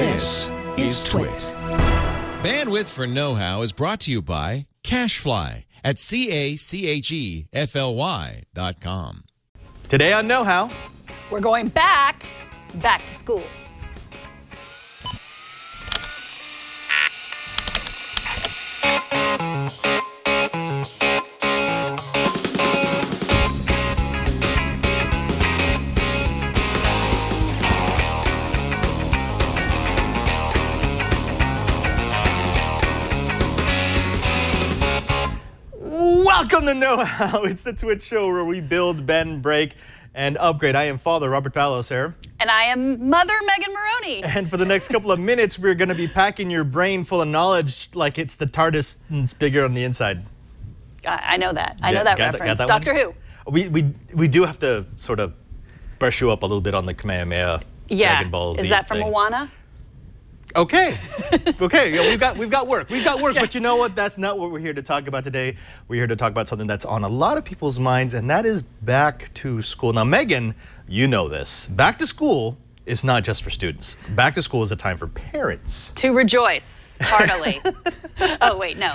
This is Twit. Bandwidth for Know-How is brought to you by CacheFly at CacheFly.com. Today on Know-How, we're going back to school. Welcome to Know-How. It's the Twitch show where we build, bend, break, and upgrade. I am Father Robert Palos here. And I am Mother Megan Maroney. And for the next couple of minutes, we're going to be packing your brain full of knowledge like it's the TARDIS and it's bigger on the inside. I know that. I know that reference. That Doctor one? Who. We do have to sort of brush you up a little bit on the Kamehameha Dragon Ball Z Is that from thing. Moana? Okay. Okay. Yeah, we've got work. Okay. But you know what? That's not what we're here to talk about today. We're here to talk about something that's on a lot of people's minds, and that is back to school. Now, Megan, you know this. Back to school is not just for students. Back to school is a time for parents. To rejoice heartily. Oh, wait, no.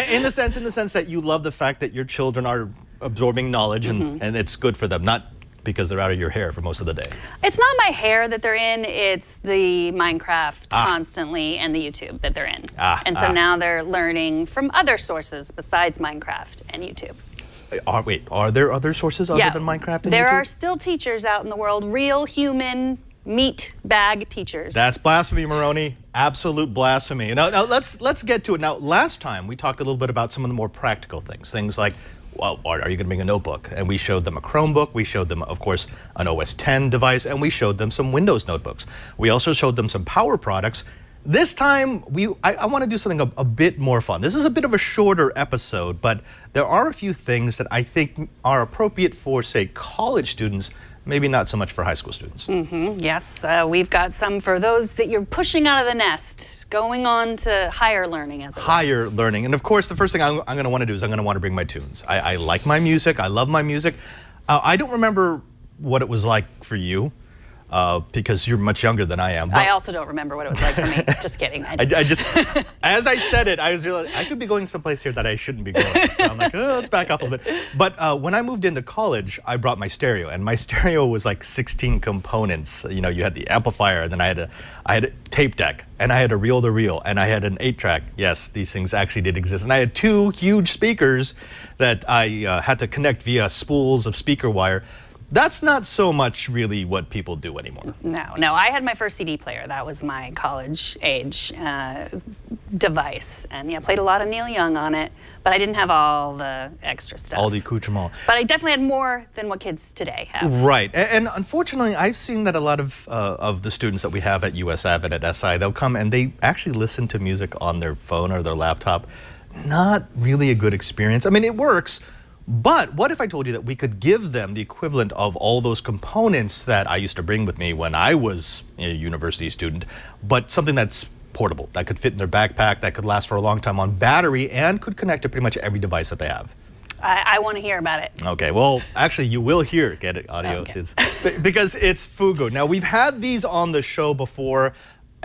In the sense that you love the fact that your children are absorbing knowledge and it's good for them, not because they're out of your hair for most of the day. It's not my hair that they're in, it's the Minecraft constantly and the YouTube that they're in. And so now they're learning from other sources besides Minecraft and YouTube. Are there other sources other than Minecraft and there YouTube? are still teachers out in the world, real human meat bag teachers. That's blasphemy, Maroney. Absolute blasphemy. Now let's get to it. Now, last time we talked a little bit about some of the more practical things. Things like, well, are you going to bring a notebook? And we showed them a Chromebook. We showed them, of course, an OS X device, and we showed them some Windows notebooks. We also showed them some power products. This time, I want to do something a bit more fun. This is a bit of a shorter episode, but there are a few things that I think are appropriate for, say, college students, maybe not so much for high school students. Yes, we've got some for those that you're pushing out of the nest, going on to higher learning, as it were. Higher learning. And of course, the first thing I'm going to want to do is I'm going to want to bring my tunes. I like my music. I love my music. I don't remember what it was like for you. Because you're much younger than I am. I also don't remember what it was like for me. Just kidding. I just, as I said it, I was realizing I could be going someplace here that I shouldn't be going. So I'm like, let's back off a little bit. But when I moved into college, I brought my stereo, and my stereo was like 16 components. You know, you had the amplifier, and then I had a tape deck, and I had a reel-to-reel, and I had an 8-track. Yes, these things actually did exist. And I had 2 huge speakers that I had to connect via spools of speaker wire. That's not so much really what people do anymore. No. I had my first CD player. That was my college age device. And yeah, played a lot of Neil Young on it, but I didn't have all the extra stuff. All the accoutrement. But I definitely had more than what kids today have. Right. And unfortunately, I've seen that a lot of the students that we have at USAV and at SI, they'll come and they actually listen to music on their phone or their laptop. Not really a good experience. I mean, it works. But what if I told you that we could give them the equivalent of all those components that I used to bring with me when I was a university student, but something that's portable, that could fit in their backpack, that could last for a long time on battery, and could connect to pretty much every device that they have? I want to hear about it. Okay, well, actually, you will hear audio. Okay. Because it's Fugoo. Now, we've had these on the show before.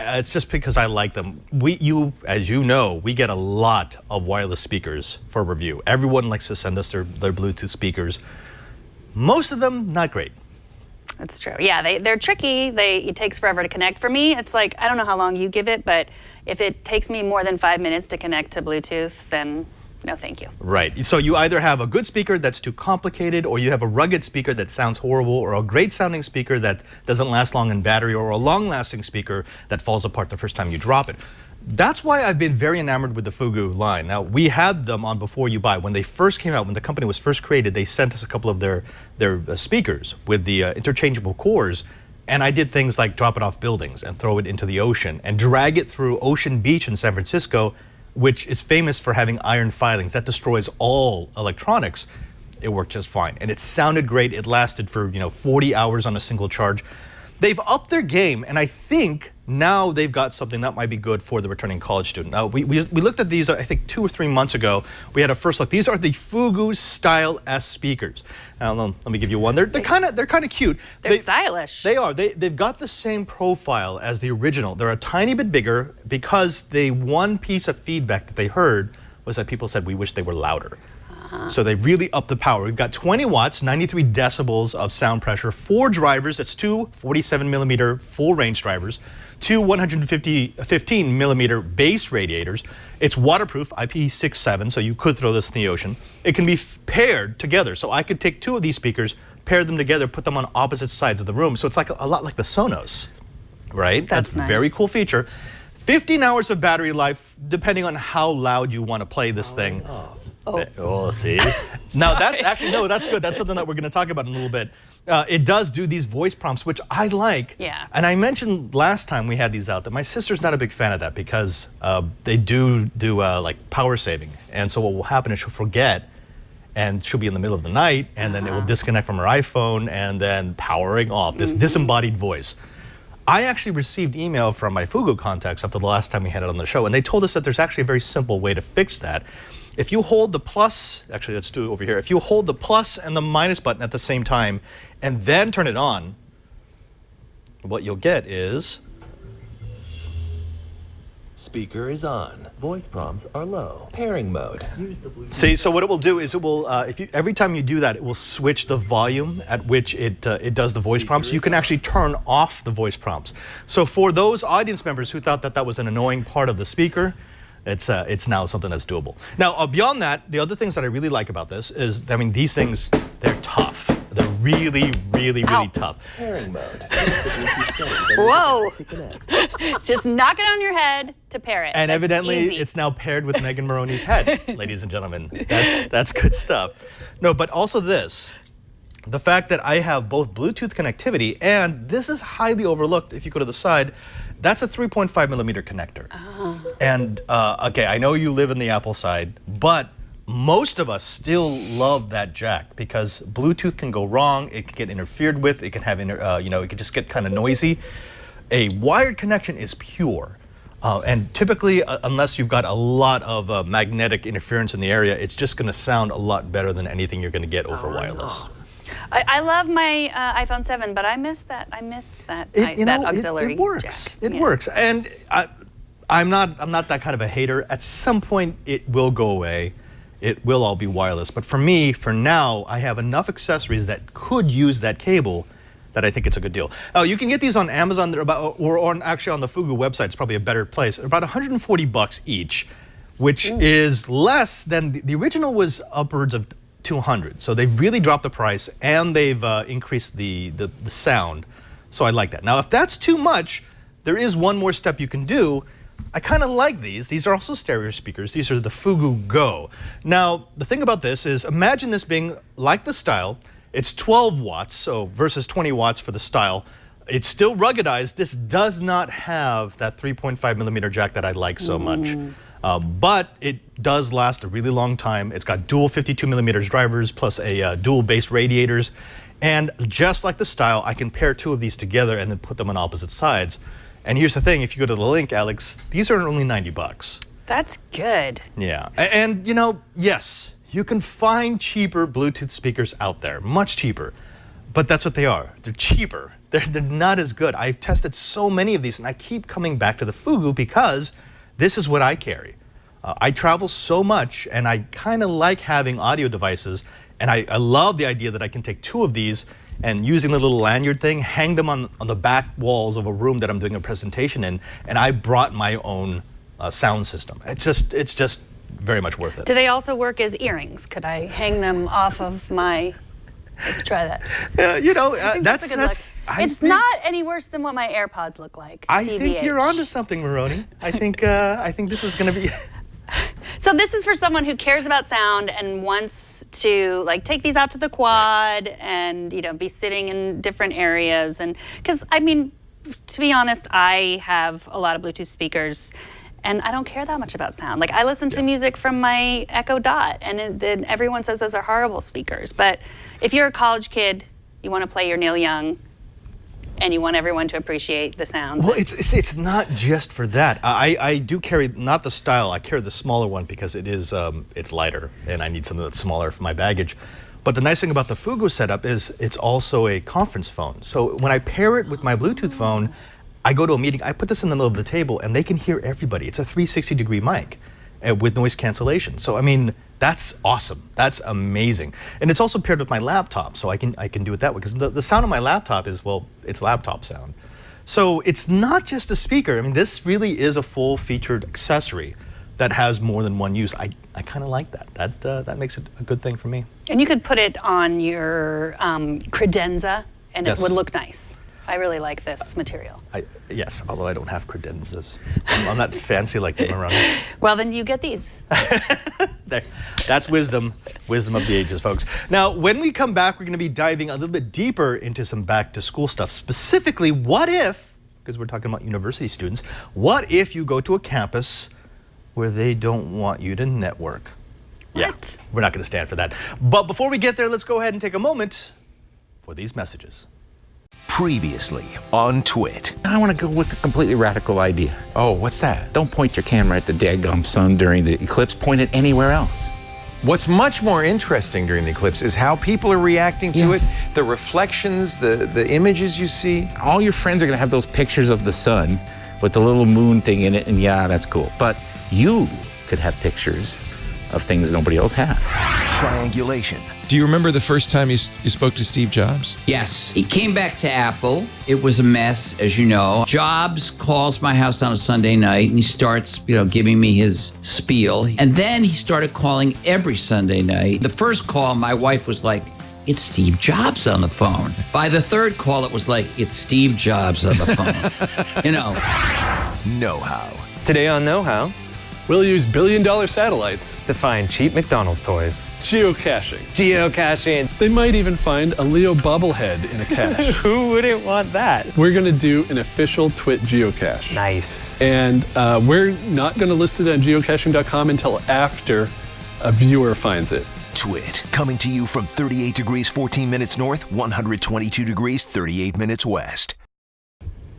It's just because I like them. As you know, we get a lot of wireless speakers for review. Everyone likes to send us their Bluetooth speakers. Most of them, not great. That's true. Yeah, they're tricky. It takes forever to connect. For me, it's like, I don't know how long you give it, but if it takes me more than 5 minutes to connect to Bluetooth, then no thank you. Right. So you either have a good speaker that's too complicated, or you have a rugged speaker that sounds horrible, or a great sounding speaker that doesn't last long in battery, or a long lasting speaker that falls apart the first time you drop it. That's why I've been very enamored with the Fugoo line. Now, we had them on Before You Buy. When they first came out, when the company was first created, they sent us a couple of their speakers with the interchangeable cores. And I did things like drop it off buildings and throw it into the ocean and drag it through Ocean Beach in San Francisco, which is famous for having iron filings. That destroys all electronics. It worked just fine. And it sounded great. It lasted for 40 hours on a single charge. they've upped their game, and I think now they've got something that might be good for the returning college student. Now, we looked at these, I think, 2 or 3 months ago. We had a first look. These are the Fugoo Style-S speakers. Now, let me give you one. They're kind of cute. They're stylish. They are. They've got the same profile as the original. They're a tiny bit bigger because the one piece of feedback that they heard was that people said, we wish they were louder. So they've really upped the power. We've got 20 watts, 93 decibels of sound pressure, 4 drivers. That's 2 47-millimeter full-range drivers, 2 115-millimeter bass radiators. It's waterproof, IP67, so you could throw this in the ocean. It can be paired together. So I could take 2 of these speakers, pair them together, put them on opposite sides of the room. So it's like a lot like the Sonos, right? That's nice. A very cool feature. 15 hours of battery life, depending on how loud you want to play this thing. Oh, see? Now, that's good. That's something that we're going to talk about in a little bit. It does do these voice prompts, which I like. Yeah. And I mentioned last time we had these out that my sister's not a big fan of that because they do like power saving. And so what will happen is she'll forget, and she'll be in the middle of the night, and then it will disconnect from her iPhone, and then powering off, this disembodied voice. I actually received email from my Fugoo contacts after the last time we had it on the show, and they told us that there's actually a very simple way to fix that. If you hold the plus, actually let's do it over here. If you hold the plus and the minus button at the same time and then turn it on, what you'll get is... Speaker is on. Voice prompts are low. Pairing mode. Use the Bluetooth. See, so what it will do is it will, every time you do that, it will switch the volume at which it does the voice prompts. You can actually turn off the voice prompts. So for those audience members who thought that that was an annoying part of the speaker, it's now something that's doable. Now, beyond that, the other things that I really like about this is, I mean, these things, they're tough. They're really, really, really tough. Pairing mode. Whoa! Just knock it on your head to pair it. And That's evidently, easy. it's now paired with Megan Maroney's head, ladies and gentlemen. That's good stuff. No, but also this. The fact that I have both Bluetooth connectivity, and this is highly overlooked if you go to the side, that's a 3.5-millimeter connector. And, okay, I know you live in the Apple side, but most of us still love that jack because Bluetooth can go wrong, it can get interfered with, it can have, it can just get kind of noisy. A wired connection is pure. And typically, unless you've got a lot of magnetic interference in the area, it's just going to sound a lot better than anything you're going to get over wireless. I love my iPhone 7, but I miss that. I miss that auxiliary It works. jack. It works. And I'm not that kind of a hater. At some point, it will go away. It will all be wireless. But for me, for now, I have enough accessories that could use that cable that I think it's a good deal. You can get these on Amazon, or actually on the Fugoo website. It's probably a better place. They're about $140 each, which is less than the original was upwards of $200. So they've really dropped the price and they've increased the sound. So I like that. Now, if that's too much, there is one more step you can do. I kind of like these. These are also stereo speakers. These are the Fugoo GO. Now, the thing about this is, imagine this being like the Style. It's 12 watts, so versus 20 watts for the Style. It's still ruggedized. This does not have that 3.5-millimeter jack that I like so much. But it does last a really long time. It's got dual 52-millimeter drivers plus a dual bass radiators. And just like the Style, I can pair 2 of these together and then put them on opposite sides. And here's the thing, if you go to the link, Alex, these are only $90. That's good. Yeah, and yes, you can find cheaper Bluetooth speakers out there, much cheaper. But that's what they are. They're cheaper. They're not as good. I've tested so many of these, and I keep coming back to the Fugoo because this is what I carry. I travel so much, and I kind of like having audio devices, and I love the idea that I can take 2 of these and using the little lanyard thing, hang them on the back walls of a room that I'm doing a presentation in, and I brought my own sound system. It's just very much worth it. Do they also work as earrings? Could I hang them off of my... Let's try that. That's it's not any worse than what my AirPods look like. I think you're onto something, Maroney. I think this is going to be... So this is for someone who cares about sound and wants to take these out to the quad and be sitting in different areas. And because I mean, to be honest, I have a lot of Bluetooth speakers and I don't care that much about sound. I listen to music from my Echo Dot, and then everyone says those are horrible speakers. But if you're a college kid, you want to play your Neil Young and you want everyone to appreciate the sound. Well, it's not just for that. I do carry not the Style. I carry the smaller one because it is it's lighter, and I need something that's smaller for my baggage. But the nice thing about the Fugoo setup is it's also a conference phone. So when I pair it with my Bluetooth phone, I go to a meeting, I put this in the middle of the table, and they can hear everybody. It's a 360-degree mic with noise cancellation. So I mean, that's awesome. That's amazing. And it's also paired with my laptop, so I can do it that way. Because the sound of my laptop is, well, it's laptop sound. So it's not just a speaker. I mean, this really is a full-featured accessory that has more than one use. I kind of like that. That makes it a good thing for me. And you could put it on your credenza, and Yes. it would look nice. I really like this material. Yes, although I don't have credenzas. I'm not fancy like them around. Well, then you get these. There. That's wisdom of the ages, folks. Now, when we come back, we're going to be diving a little bit deeper into some back-to-school stuff. Specifically, what if, because we're talking about university students, what if you go to a campus where they don't want you to network? What? Yeah, we're not going to stand for that. But before we get there, let's go ahead and take a moment for these messages. Previously on Twit. I want to go with a completely radical idea. Oh, what's that? Don't point your camera at the daggum sun during the eclipse. Point it anywhere else. What's much more interesting during the eclipse is how people are reacting to Yes. it, the reflections, the images you see. All your friends are going to have those pictures of the sun with the little moon thing in it, and yeah, that's cool. But you could have pictures of things nobody else has. Triangulation. Do you remember the first time you spoke to Steve Jobs? Yes, he came back to Apple. It was a mess, as you know. Jobs calls my house on a Sunday night and he starts, giving me his spiel. And then he started calling every Sunday night. The first call, my wife was like, "It's Steve Jobs on the phone." By the third call, it was like, "It's Steve Jobs on the phone." Know-how. Today on Know How, we'll use billion-dollar satellites. to find cheap McDonald's toys. Geocaching. Geocaching. They might even find a Leo bobblehead in a cache. Who wouldn't want that? We're going to do an official Twit geocache. Nice. And we're not going to list it on geocaching.com until after a viewer finds it. Twit. Coming to you from 38 degrees 14 minutes north, 122 degrees 38 minutes west.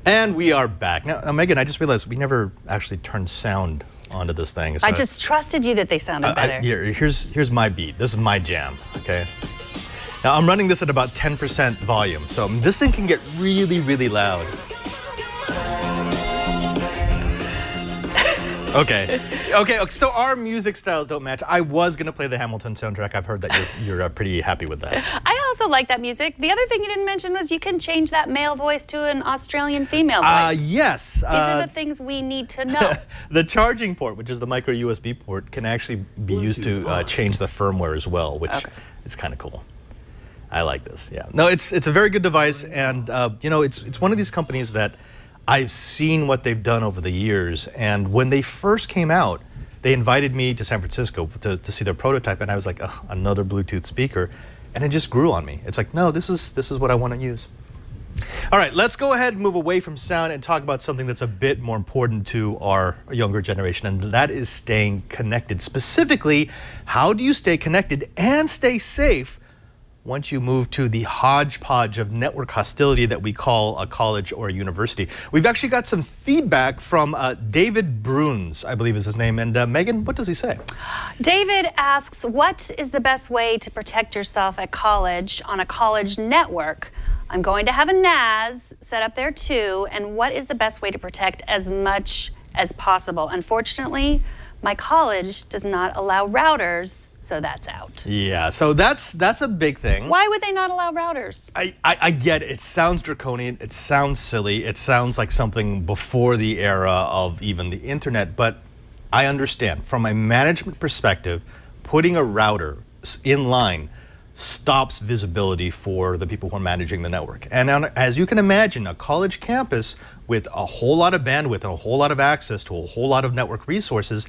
And we are back. Now, Megan, I just realized we never actually turned sound onto this thing. So I just trusted you that they sounded better. Here's my beat. This is my jam, okay? Now, I'm running this at about 10% volume, so this thing can get really, really loud. Okay, so our music styles don't match. I was going to play the Hamilton soundtrack. I've heard that you're pretty happy with that. I also like that music. The other thing you didn't mention was you can change that male voice to an Australian female voice. Yes. These are the things we need to know. The charging port, which is the micro USB port, can actually be used to change the firmware as well, which is kind of cool. I like this, yeah. No, it's a very good device, and it's one of these companies that I've seen what they've done over the years, and when they first came out, they invited me to San Francisco to see their prototype, and I was like, ugh, another Bluetooth speaker, and it just grew on me. It's like, no, this is what I want to use. All right, let's go ahead and move away from sound and talk about something that's a bit more important to our younger generation, and that is staying connected. Specifically, how do you stay connected and stay safe once you move to the hodgepodge of network hostility that we call a college or a university? We've actually got some feedback from David Bruns, I believe is his name. And Megan, what does he say? David asks, what is the best way to protect yourself at college on a college network? I'm going to have a NAS set up there too. And what is the best way to protect as much as possible? Unfortunately, my college does not allow routers, so that's out. Yeah, so that's a big thing. Why would they not allow routers? I get it. It sounds draconian. It sounds silly. It sounds like something before the era of even the internet. But I understand. From a management perspective, putting a router in line stops visibility for the people who are managing the network. And as you can imagine, a college campus with a whole lot of bandwidth and a whole lot of access to a whole lot of network resources,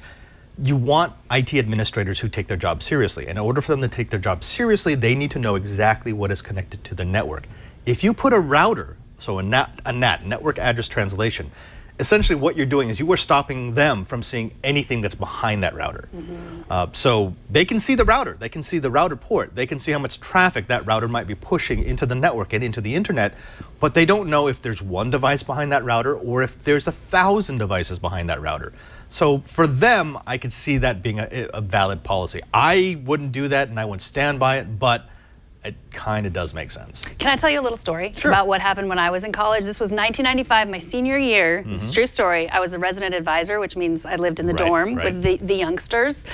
you want IT administrators who take their job seriously. In order for them to take their job seriously, they need to know exactly what is connected to the network. If you put a router, so a NAT, network address translation, essentially what you're doing is you are stopping them from seeing anything that's behind that router. So they can see the router, they can see the router port, they can see how much traffic that router might be pushing into the network and into the internet, but they don't know if there's one device behind that router or if there's 1,000 devices behind that router. So for them, I could see that being a valid policy. I wouldn't do that and I wouldn't stand by it, but it kind of does make sense. Can I tell you a little story Sure. about what happened when I was in college? This was 1995, my senior year. This is a true story. I was a resident advisor, which means I lived in the dorm with the youngsters.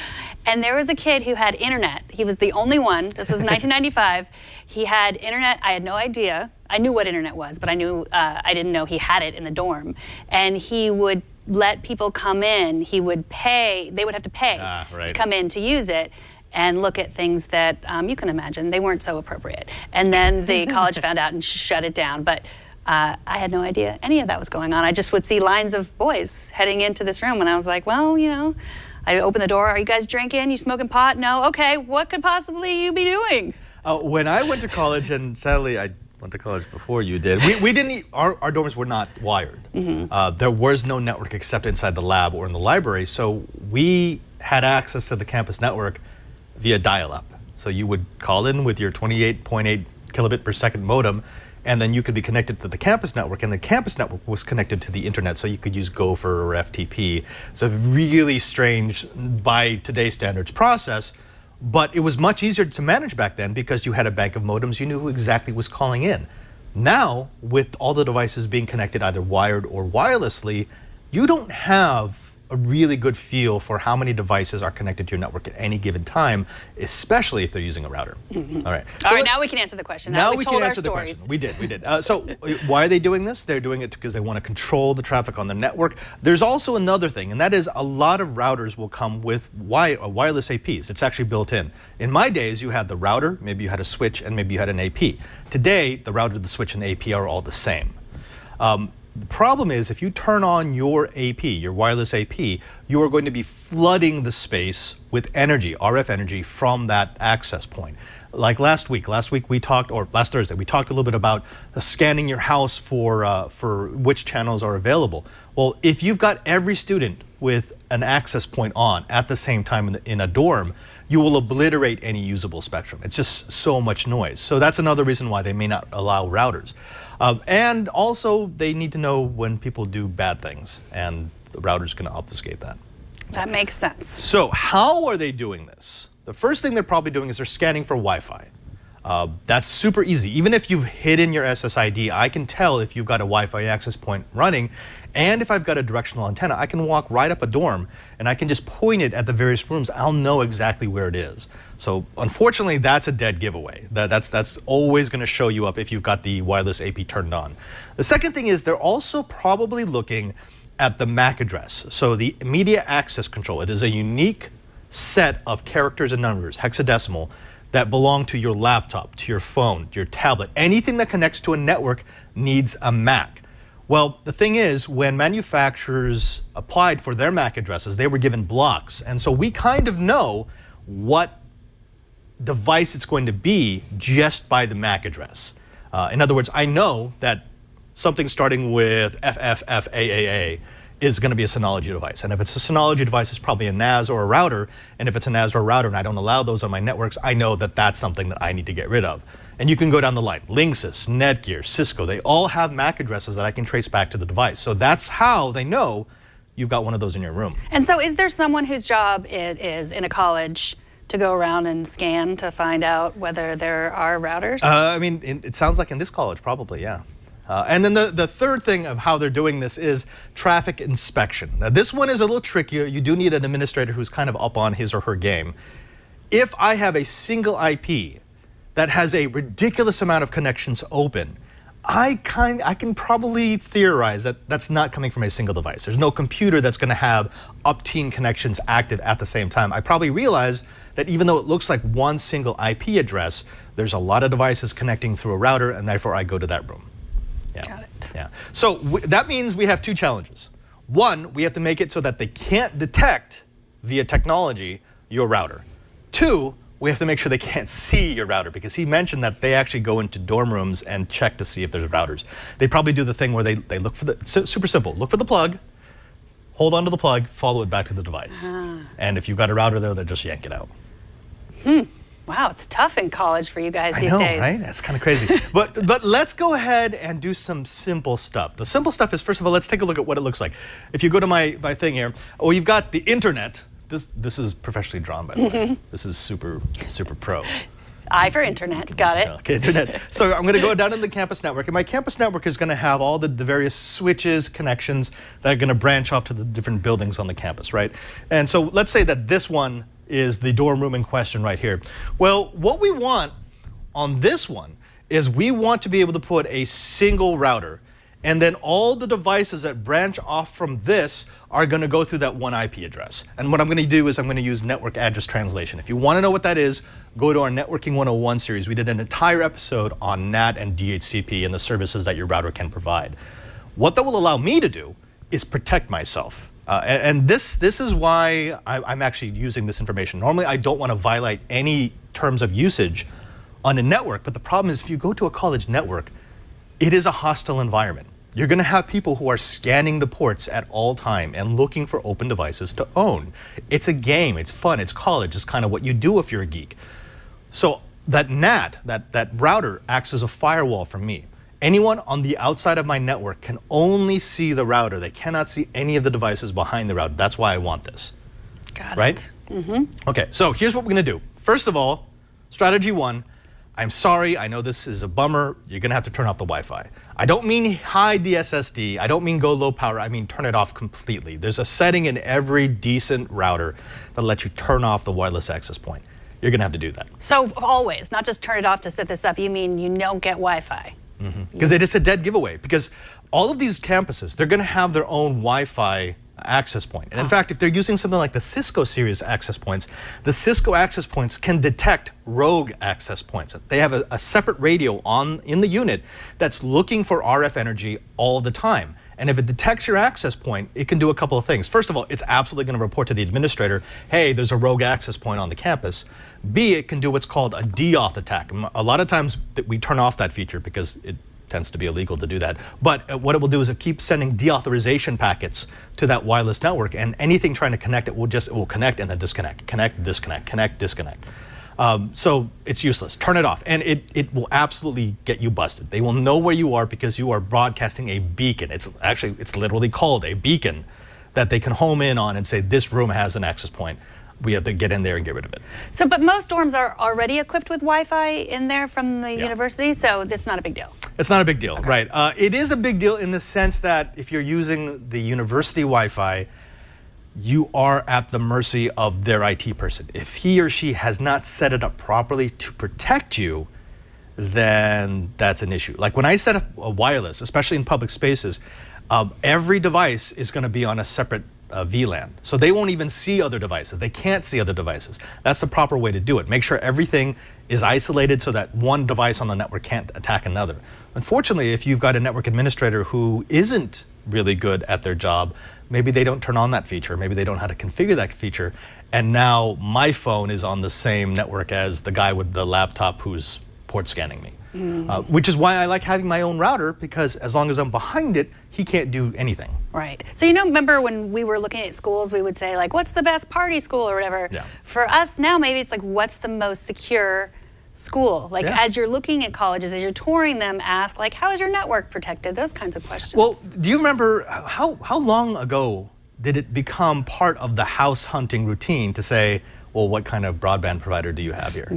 And there was a kid who had internet. He was the only one. This was 1995. He had internet. I had no idea. I knew what internet was, but I didn't know he had it in the dorm. And he would let people come in. He would pay. They would have to pay to come in to use it and look at things that you can imagine they weren't so appropriate. And then the college found out and shut it down. But I had no idea any of that was going on. I just would see lines of boys heading into this room, and I was like, well, you know, I open the door. Are you guys drinking? You smoking pot? No? Okay, what could possibly you be doing? When I went to college, and sadly I went to college before you did, we didn't, our dorms were not wired. There was no network except inside the lab or in the library, so we had access to the campus network via dial-up. So you would call in with your 28.8 kilobit per second modem, and then you could be connected to the campus network, and the campus network was connected to the internet, so you could use Gopher or FTP. It's a really strange, by today's standards, process, but it was much easier to manage back then because you had a bank of modems, you knew who exactly was calling in. Now, with all the devices being connected either wired or wirelessly, you don't have a really good feel for how many devices are connected to your network at any given time, especially if they're using a router. All right. All right, now we can answer the question. Now we can answer the question. We did. So why are they doing this? They're doing it because they want to control the traffic on the network. There's also another thing, and that is a lot of routers will come with wireless APs. It's actually built in. In my days, you had the router, maybe you had a switch, and maybe you had an AP. Today, the router, the switch, and the AP are all the same. The problem is if you turn on your AP, your wireless AP, you are going to be flooding the space with energy, RF energy, from that access point. Like last week we talked, or last Thursday, we talked a little bit about scanning your house for which channels are available. Well, if you've got every student with an access point on at the same time in a dorm, you will obliterate any usable spectrum. It's just so much noise. So that's another reason why they may not allow routers. And also, they need to know when people do bad things, and the router's going to obfuscate that. That makes sense. So how are they doing this? The first thing they're probably doing is they're scanning for Wi-Fi. That's super easy. Even if you've hidden your SSID, I can tell if you've got a Wi-Fi access point running, and if I've got a directional antenna, I can walk right up a dorm and I can just point it at the various rooms. I'll know exactly where it is. So unfortunately, that's a dead giveaway. That's always going to show you up if you've got the wireless AP turned on. The second thing is they're also probably looking at the MAC address. So the media access control, it is a unique set of characters and numbers, hexadecimal, that belong to your laptop, to your phone, to your tablet. Anything that connects to a network needs a MAC. Well, the thing is, when manufacturers applied for their MAC addresses, they were given blocks. And so we kind of know what device it's going to be just by the MAC address. In other words, I know that something starting with FFFAAA is going to be a Synology device. And if it's a Synology device, it's probably a NAS or a router. And if it's a NAS or a router and I don't allow those on my networks, I know that that's something that I need to get rid of. And you can go down the line. Linksys, Netgear, Cisco, they all have MAC addresses that I can trace back to the device. So that's how they know you've got one of those in your room. And so is there someone whose job it is in a college to go around and scan to find out whether there are routers? I mean, it sounds like in this college, probably, yeah. And then the third thing of how they're doing this is traffic inspection. Now, this one is a little trickier. You do need an administrator who's kind of up on his or her game. If I have a single IP that has a ridiculous amount of connections open, I can probably theorize that that's not coming from a single device. There's no computer that's going to have up-teen connections active at the same time. I probably realize that even though it looks like one single IP address, there's a lot of devices connecting through a router, and therefore I go to that room. Yeah. Got it. Yeah. So that means we have two challenges. One, we have to make it so that they can't detect via technology your router. Two, we have to make sure they can't see your router, because he mentioned that they actually go into dorm rooms and check to see if there's routers. They probably do the thing where they look for super simple, look for the plug, hold onto the plug, follow it back to the device. And if you've got a router there, they'll just yank it out. Wow, it's tough in college for you guys I these know, days. right? That's kind of crazy. but let's go ahead and do some simple stuff. The simple stuff is, first of all, let's take a look at what it looks like. If you go to my thing here, you've got the internet. This is professionally drawn, by the way. This is super pro. I for internet, got it. Okay, internet. So I'm going to go down to the campus network, and my campus network is going to have all the various switches, connections that are going to branch off to the different buildings on the campus, right? And so let's say that this one is the dorm room in question right here. Well, what we want on this one is we want to be able to put a single router, and then all the devices that branch off from this are going to go through that one IP address. And what I'm going to do is I'm going to use network address translation. If you want to know what that is, go to our Networking 101 series. We did an entire episode on NAT and DHCP and the services that your router can provide. What that will allow me to do is protect myself. And this is why I'm actually using this information. Normally, I don't want to violate any terms of usage on a network, but the problem is if you go to a college network, it is a hostile environment. You're going to have people who are scanning the ports at all time and looking for open devices to own. It's a game, it's fun, it's college, it's kind of what you do if you're a geek. So that NAT, that router, acts as a firewall for me. Anyone on the outside of my network can only see the router. They cannot see any of the devices behind the router. That's why I want this. Got right? it. Okay, so here's what we're going to do. First of all, strategy one, I'm sorry, I know this is a bummer. You're going to have to turn off the Wi-Fi. I don't mean hide the SSD. I don't mean go low power. I mean turn it off completely. There's a setting in every decent router that lets you turn off the wireless access point. You're going to have to do that. So always, not just turn it off to set this up. You mean you don't get Wi-Fi? Because it is a dead giveaway. Because all of these campuses, they're going to have their own Wi-Fi access point. And in fact, if they're using something like the Cisco series access points, the Cisco access points can detect rogue access points. They have a separate radio in the unit that's looking for RF energy all the time. And if it detects your access point, it can do a couple of things. First of all, it's absolutely going to report to the administrator, hey, there's a rogue access point on the campus. B, it can do what's called a deauth attack. A lot of times we turn off that feature because it tends to be illegal to do that. But what it will do is it keeps sending deauthorization packets to that wireless network, and anything trying to connect it will connect and then disconnect, connect, disconnect, connect, disconnect. So it's useless. Turn it off, and it will absolutely get you busted. They will know where you are because you are broadcasting a beacon. It's literally called a beacon that they can home in on and say, this room has an access point. We have to get in there and get rid of it. So, but most dorms are already equipped with Wi-Fi in there from the university, so it's not a big deal. It's not a big deal, right? It is a big deal in the sense that if you're using the university Wi-Fi, you are at the mercy of their IT person. If he or she has not set it up properly to protect you, then that's an issue. Like when I set up a wireless, especially in public spaces, every device is going to be on a separate VLAN. So they won't even see other devices. They can't see other devices. That's the proper way to do it. Make sure everything is isolated so that one device on the network can't attack another. Unfortunately, if you've got a network administrator who isn't really good at their job, maybe they don't turn on that feature, maybe they don't know how to configure that feature, and now my phone is on the same network as the guy with the laptop who's port scanning me. Which is why I like having my own router, because as long as I'm behind it, he can't do anything. Right. So remember when we were looking at schools, we would say like, what's the best party school or whatever? Yeah. For us now, maybe it's like, what's the most secure school? Like as you're looking at colleges, as you're touring them, ask like, how is your network protected? Those kinds of questions. Well, do you remember how long ago did it become part of the house hunting routine to say, well, what kind of broadband provider do you have here?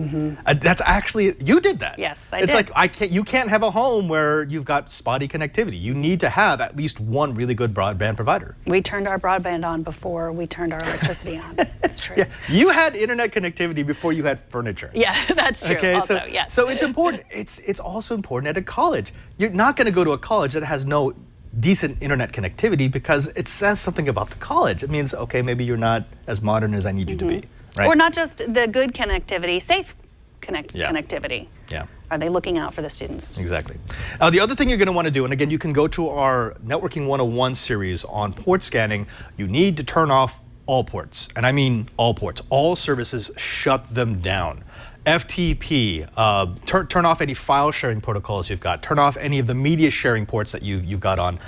That's actually, you did that. Yes, I did. did. Like, you can't have a home where you've got spotty connectivity. You need to have at least one really good broadband provider. We turned our broadband on before we turned our electricity on. That's true. Yeah, you had internet connectivity before you had furniture. Yeah, that's true. Okay, also, so, yes. so it's important. It's also important at a college. You're not going to go to a college that has no decent internet connectivity because it says something about the college. It means, okay, maybe you're not as modern as I need you to be. Right. Or not just the good connectivity, safe connectivity. Yeah. Are they looking out for the students? Exactly. The other thing you're going to want to do, and again, you can go to our Networking 101 series on port scanning, you need to turn off all ports, and I mean all ports. All services, shut them down. FTP, turn off any file sharing protocols you've got. Turn off any of the media sharing ports that you've got on.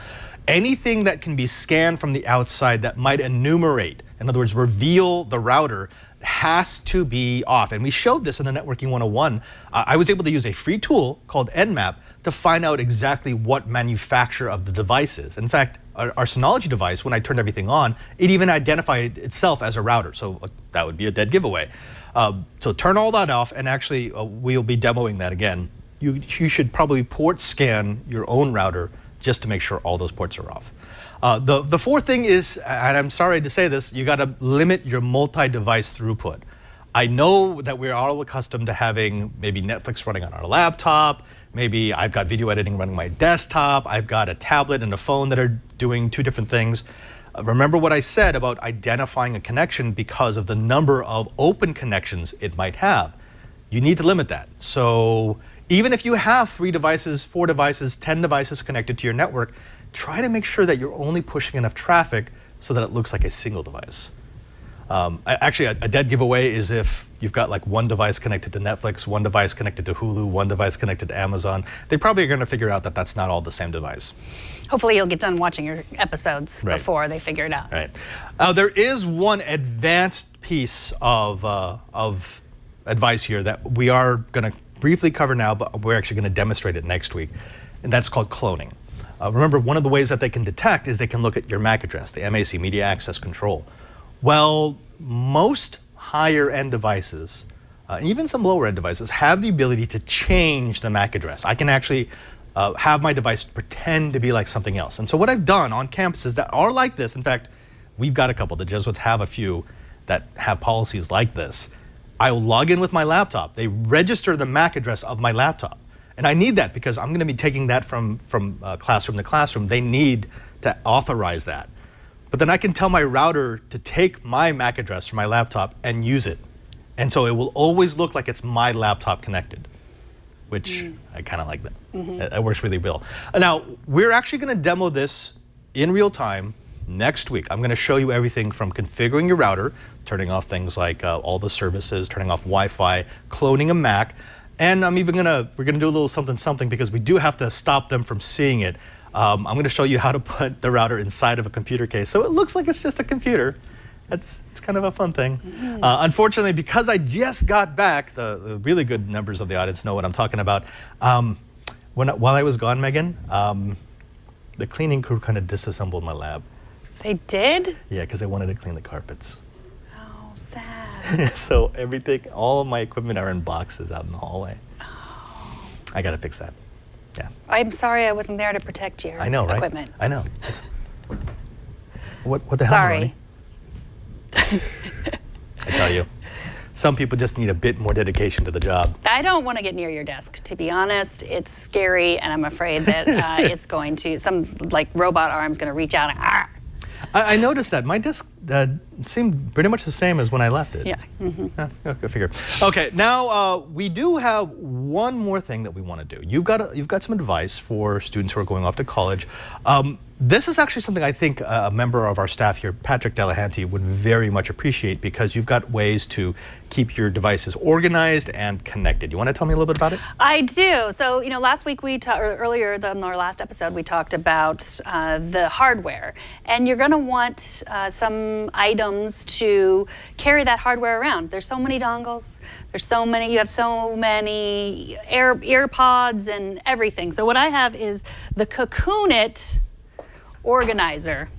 Anything that can be scanned from the outside that might enumerate, in other words, reveal the router, has to be off. And we showed this in the Networking 101. I was able to use a free tool called Nmap to find out exactly what manufacturer of the device is. In fact, our Synology device, when I turned everything on, it even identified itself as a router. So that would be a dead giveaway. So turn all that off, and actually we'll be demoing that again. You should probably port scan your own router just to make sure all those ports are off. The fourth thing is, and I'm sorry to say this, you got to limit your multi-device throughput. I know that we're all accustomed to having maybe Netflix running on our laptop, maybe I've got video editing running on my desktop, I've got a tablet and a phone that are doing two different things. Remember what I said about identifying a connection because of the number of open connections it might have. You need to limit that. So even if you have 3 devices, 4 devices, 10 devices connected to your network, try to make sure that you're only pushing enough traffic so that it looks like a single device. Actually, a dead giveaway is if you've got like 1 device connected to Netflix, 1 device connected to Hulu, 1 device connected to Amazon. They probably are going to figure out that that's not all the same device. Hopefully you'll get done watching your episodes before they figure it out. Right. There is one advanced piece of advice here that we are going to briefly cover now, but we're actually going to demonstrate it next week, and that's called cloning. Remember, one of the ways that they can detect is they can look at your MAC address, the MAC, Media Access Control. Well, most higher-end devices, even some lower-end devices, have the ability to change the MAC address. I can actually have my device pretend to be like something else. And so what I've done on campuses that are like this, in fact, we've got a couple, the Jesuits have a few that have policies like this. I'll log in with my laptop. They register the MAC address of my laptop. And I need that because I'm going to be taking that from classroom to classroom. They need to authorize that. But then I can tell my router to take my MAC address from my laptop and use it. And so it will always look like it's my laptop connected, which I kind of like that. That works really well. Now, we're actually going to demo this in real time next week. I'm going to show you everything from configuring your router, turning off things like all the services, turning off Wi-Fi, cloning a Mac, and we're going to do a little something because we do have to stop them from seeing it. I'm going to show you how to put the router inside of a computer case so it looks like it's just a computer. It's kind of a fun thing. Unfortunately, because I just got back, the really good members of the audience know what I'm talking about. While I was gone, Megan, the cleaning crew kind of disassembled my lab. They did? Yeah, because they wanted to clean the carpets. Oh, sad. So everything, all of my equipment are in boxes out in the hallway. Oh. I got to fix that. Yeah. I'm sorry I wasn't there to protect your equipment. I know. What the hell, Sorry. I tell you, some people just need a bit more dedication to the job. I don't want to get near your desk, to be honest. It's scary, and I'm afraid that it's going to, some like robot arm's going to reach out and I noticed that. My desk seemed pretty much the same as when I left it. Yeah. Go figure. Okay, now we do have one more thing that we want to do. You've got some advice for students who are going off to college. This is actually something I think a member of our staff here, Patrick Delahanty, would very much appreciate because you've got ways to keep your devices organized and connected. You want to tell me a little bit about it? I do. So, last week or earlier in our last episode, we talked about the hardware. And you're going to want some items to carry that hardware around. There's so many dongles. You have so many earpods and everything. So what I have is the Cocoonit organizer.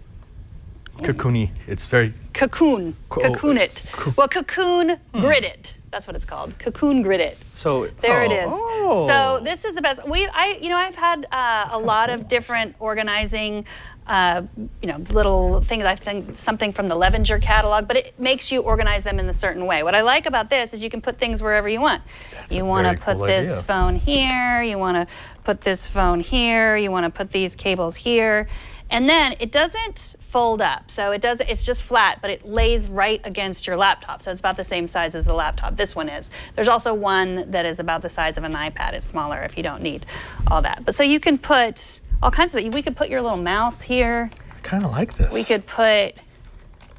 Cocoony. It's very... Cocoon. Cocoonit. Well, Cocoon Grid-It. That's what it's called. Cocoon Grid-It. So there it is. So this is the best. I've had a lot of different organizing little things. I think something from the Levenger catalog, but it makes you organize them in a certain way. What I like about this is you can put things wherever you want. You want to put this phone here. You want to put this phone here. You want to put these cables here. And then it doesn't fold up. So it's just flat, but it lays right against your laptop. So it's about the same size as the laptop. This one is. There's also one that is about the size of an iPad. It's smaller if you don't need all that. But so you can put all kinds of, we could put your little mouse here. I kind of like this. We could put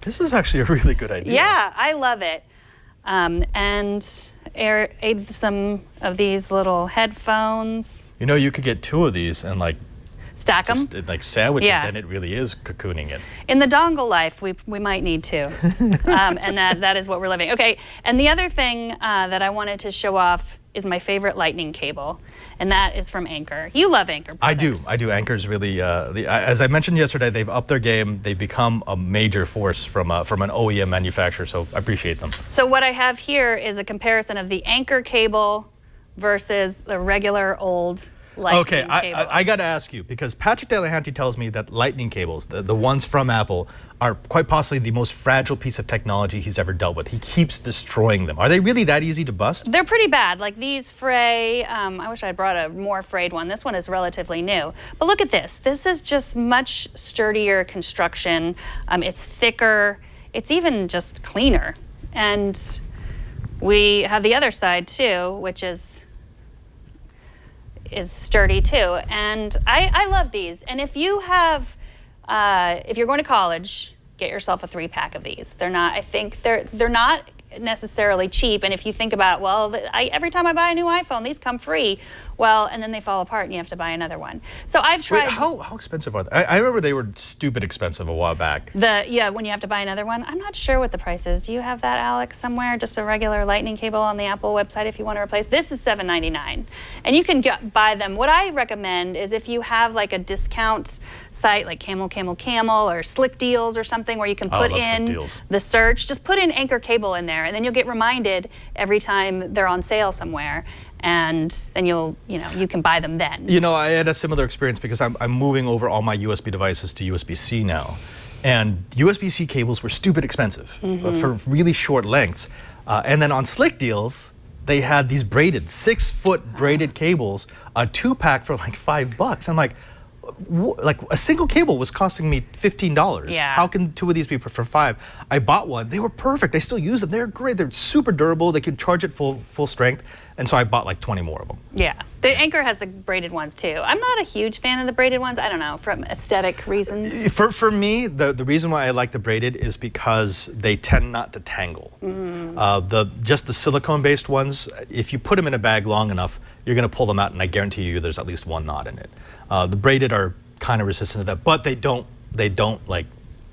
This is actually a really good idea. Yeah, I love it. And some of these little headphones. You know, you could get 2 of these and like Stack them. just like sandwich Yeah. it, then it really is cocooning it. In the dongle life, we might need to, and that is what we're living. Okay, and the other thing that I wanted to show off is my favorite lightning cable, and that is from Anker. You love Anker products. I do. Anker's really, as I mentioned yesterday, they've upped their game. They've become a major force from an OEM manufacturer, so I appreciate them. So what I have here is a comparison of the Anker cable versus the regular old lightning Okay, cable. I got to ask you, because Patrick Delahanty tells me that lightning cables, the ones from Apple, are quite possibly the most fragile piece of technology he's ever dealt with. He keeps destroying them. Are they really that easy to bust? They're pretty bad. Like these fray, I wish I brought a more frayed one. This one is relatively new. But look at this. This is just much sturdier construction. It's thicker. It's even just cleaner. And we have the other side too, which is sturdy too. And I love these. And if you have, if you're going to college, get yourself a 3-pack of these. They're not, I think they're not necessarily cheap. And if you think about, well, every time I buy a new iPhone, these come free. Well, and then they fall apart and you have to buy another one. So I've tried. Wait, how expensive are they? I remember they were stupid expensive a while back. Yeah, when you have to buy another one. I'm not sure what the price is. Do you have that, Alex, somewhere? Just a regular lightning cable on the Apple website if you want to replace. This is $7.99. And you can buy them. What I recommend is if you have like a discount site like Camel or Slick Deals or something where you can put in the search, just put in Anker cable in there and then you'll get reminded every time they're on sale somewhere. And then you can buy them then. You know, I had a similar experience because I'm moving over all my USB devices to USB-C now. And USB-C cables were stupid expensive for really short lengths. And then on Slick Deals, they had these braided, 6-foot braided cables, a 2-pack for like $5. I'm like a single cable was costing me $15. Yeah. How can 2 of these be for $5? I bought one. They were perfect. I still use them. They're great. They're super durable. They could charge at full strength. And so I bought like 20 more of them. Yeah. The Anker has the braided ones too. I'm not a huge fan of the braided ones. I don't know, from aesthetic reasons. For me, the reason why I like the braided is because they tend not to tangle. Just the silicone-based ones, if you put them in a bag long enough, you're going to pull them out, and I guarantee you there's at least one knot in it. The braided are kind of resistant to that, but they don't like.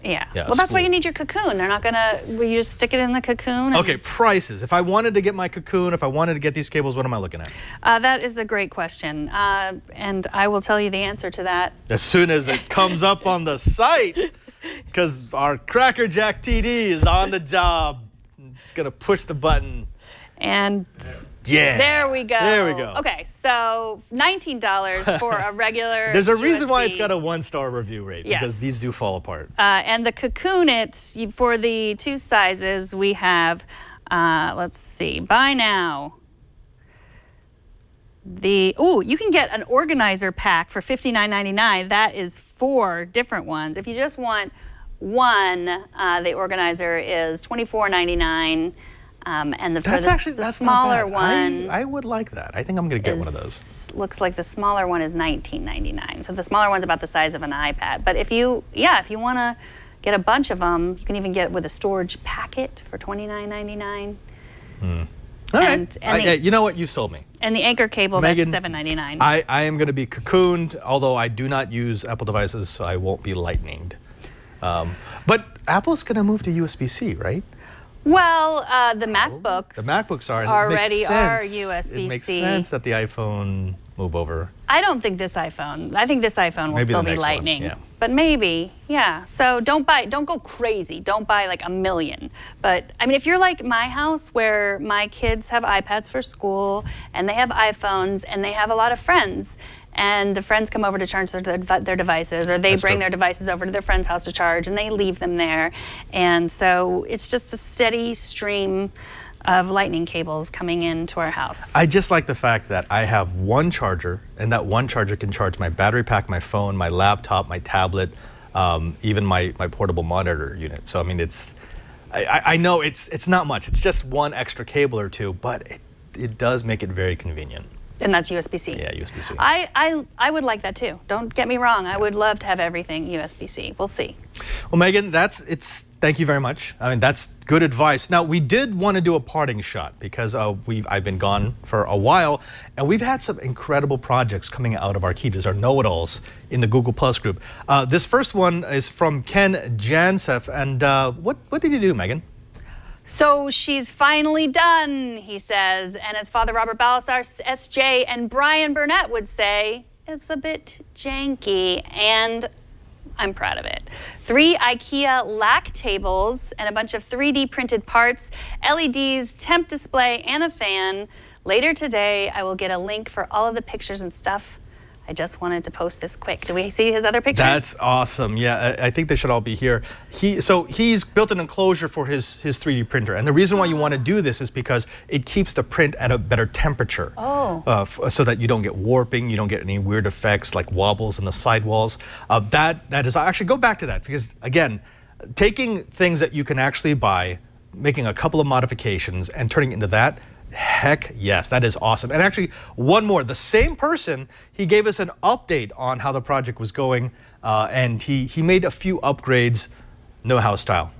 Yeah. Well, that's why you need your cocoon. They're not gonna. You just stick it in the cocoon. Okay, prices. If I wanted to get my cocoon, if I wanted to get these cables, what am I looking at? That is a great question, and I will tell you the answer to that as soon as it comes up on the site, because our Cracker Jack TD is on the job. It's gonna push the button. And yeah, there we go. There we go. Okay, so $19 for a regular. There's a reason why USB. it's got a 1-star review rate, because these do fall apart. And the cocoon for the 2 sizes we have. Let's see. Buy now. You can get an organizer pack for $59.99. That is 4 different ones. If you just want one, the organizer is $24.99. And the smaller one, I would like that. I think I'm going to get one of those. Looks like the smaller one is $19.99. So the smaller one's about the size of an iPad. But if you want to get a bunch of them, you can even get with a storage packet for $29.99. All right. You know what? You sold me. And the Anker cable, Megan, that's $7.99. I am going to be cocooned, although I do not use Apple devices, so I won't be lightninged. But Apple's going to move to USB-C, right? Well, the MacBooks. The MacBooks already are USB-C. It makes sense that the iPhone move over. I don't think this iPhone. I think this iPhone will still be Lightning. Yeah. But maybe, yeah. So don't go crazy. Don't buy like a million. But I mean, if you're like my house where my kids have iPads for school and they have iPhones and they have a lot of friends, and the friends come over to charge their devices, or they bring their devices over to their friend's house to charge, and they leave them there. And so it's just a steady stream of lightning cables coming into our house. I just like the fact that I have one charger, and that one charger can charge my battery pack, my phone, my laptop, my tablet, even my portable monitor unit. So I mean, I know it's not much. It's just one extra cable or two, but it does make it very convenient. And that's USB-C. Yeah, USB-C. I would like that too. Don't get me wrong. I would love to have everything USB-C. We'll see. Well, Megan, that's Thank you very much. I mean, that's good advice. Now, we did want to do a parting shot because I've been gone for a while, and we've had some incredible projects coming out of our Ketas, our know-it-alls, in the Google Plus group. This first one is from Ken Jansef, and what did you do, Megan? So she's finally done, he says, and as Father Robert Balasar, SJ, and Brian Burnett would say, it's a bit janky, and I'm proud of it. 3 IKEA lac tables and a bunch of 3D printed parts, LEDs, temp display, and a fan. Later today, I will get a link for all of the pictures and stuff. I just wanted to post this quick. Do we see his other pictures? That's awesome. Yeah, I think they should all be here. He's built an enclosure for his 3D printer, and the reason why you want to do this is because it keeps the print at a better temperature. Oh. So that you don't get warping, you don't get any weird effects like wobbles in the sidewalls. That is actually go back to that because again, taking things that you can actually buy, making a couple of modifications, and turning it into that. Heck yes, that is awesome. And actually, one more. The same person, he gave us an update on how the project was going, and he made a few upgrades, know-how style.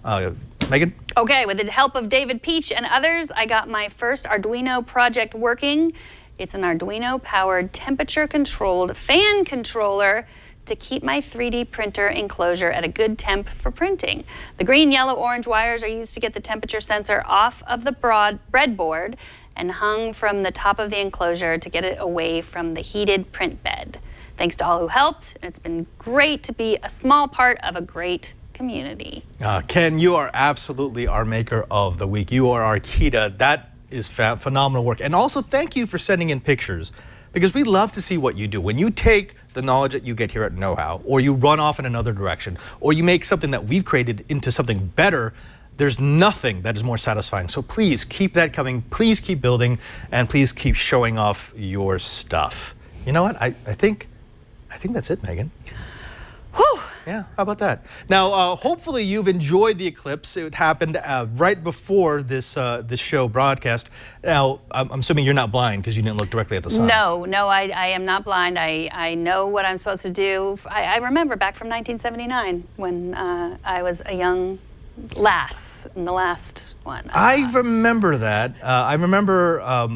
Megan? Okay, with the help of David Peach and others, I got my first Arduino project working. It's an Arduino-powered, temperature-controlled fan controller to keep my 3D printer enclosure at a good temp for printing. The green, yellow, orange wires are used to get the temperature sensor off of the breadboard and hung from the top of the enclosure to get it away from the heated print bed. Thanks to all who helped, and it's been great to be a small part of a great community. Ken, you are absolutely our maker of the week. You are our Kita. That is phenomenal work. And also thank you for sending in pictures because we love to see what you do. When you take the knowledge that you get here at Know How, or you run off in another direction, or you make something that we've created into something better, there's nothing that is more satisfying. So please keep that coming, please keep building, and please keep showing off your stuff. You know what? I think that's it, Megan. Whew. Yeah, how about that? Now, hopefully you've enjoyed the eclipse. It happened right before this show broadcast. Now, I'm assuming you're not blind because you didn't look directly at the sun. No, I am not blind. I know what I'm supposed to do. I remember back from 1979 when I was a young lass in the last one. I remember that. I remember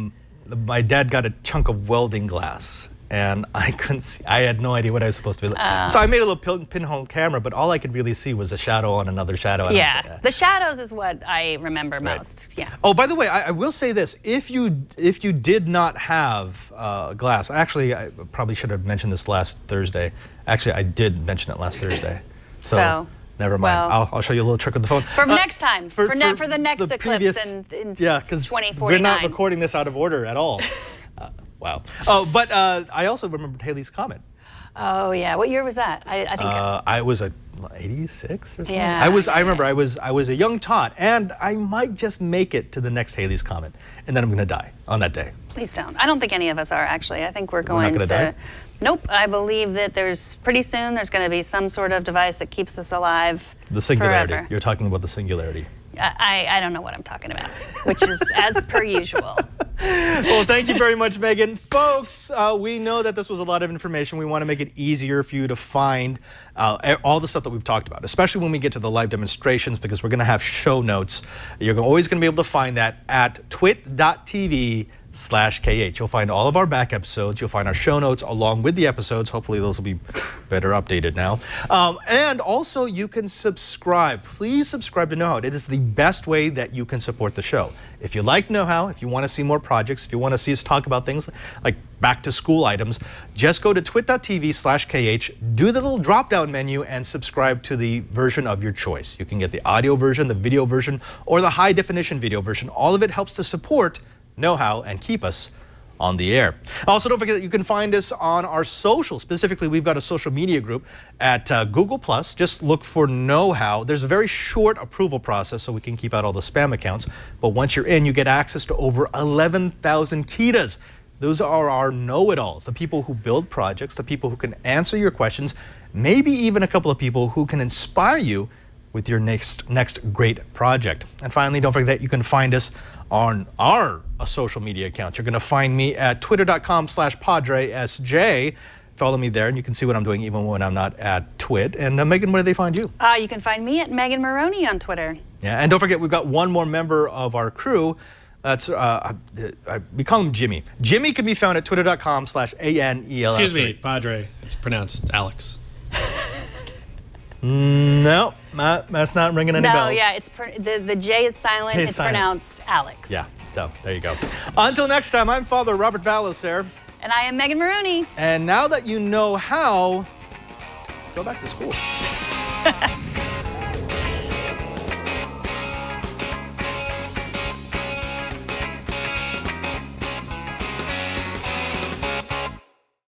my dad got a chunk of welding glass. And I couldn't see, I had no idea what I was supposed to be. So I made a little pinhole camera, but all I could really see was a shadow on another shadow. Yeah, the shadows is what I remember most. Yeah. Oh, by the way, I will say this: if you did not have glass, actually, I probably should have mentioned this last Thursday. Actually, I did mention it last Thursday. So never mind. Well, I'll show you a little trick with the phone. For next time, for the next eclipse previous, in yeah, because 2049. we're not recording this out of order at all. Wow. Oh, but I also remembered Haley's Comet. Oh yeah, what year was that? I think I was a 86 or something. Yeah. I remember I was a young tot, and I might just make it to the next Haley's Comet, and then I'm going to die on that day. Please don't. I don't think any of us are actually. I think we're going not to. Die? Nope. I believe that pretty soon there's going to be some sort of device that keeps us alive. The singularity. Forever. You're talking about the singularity. I don't know what I'm talking about, which is as per usual. Well, thank you very much, Megan. Folks, we know that this was a lot of information. We want to make it easier for you to find all the stuff that we've talked about, especially when we get to the live demonstrations, because we're going to have show notes. You're always going to be able to find that at twit.tv/KH. You'll find all of our back episodes. You'll find our show notes along with the episodes. Hopefully those will be better updated now. And also you can subscribe. Please subscribe to Know How. It is the best way that you can support the show. If you like Know How, if you want to see more projects, if you want to see us talk about things like back to school items, just go to twit.tv/KH, do the little drop down menu and subscribe to the version of your choice. You can get the audio version, the video version, or the high definition video version. All of it helps to support Know How and keep us on the air. Also, don't forget that you can find us on our social. Specifically, we've got a social media group at Google+. Just look for Know How. There's a very short approval process so we can keep out all the spam accounts. But once you're in, you get access to over 11,000 Kitas. Those are our know-it-alls, the people who build projects, the people who can answer your questions, maybe even a couple of people who can inspire you with your next great project. And finally, don't forget that you can find us on our social media accounts. You're going to find me at twitter.com/PadreSJ, follow me there, and you can see what I'm doing even when I'm not at Twit. And Megan, where do they find you? You can find me at Megan Maroney on Twitter. Yeah, and don't forget, we've got one more member of our crew. That's we call him Jimmy. Jimmy can be found at twitter.com/ANELS. Excuse me, Padre. It's pronounced Alex. No, that's not ringing any bells. No, yeah, it's the J is silent. J is it's silent. pronounced Alex. Yeah, so there you go. Until next time, I'm Father Robert Balliser. And I am Megan Maroney. And now that you know how, go back to school.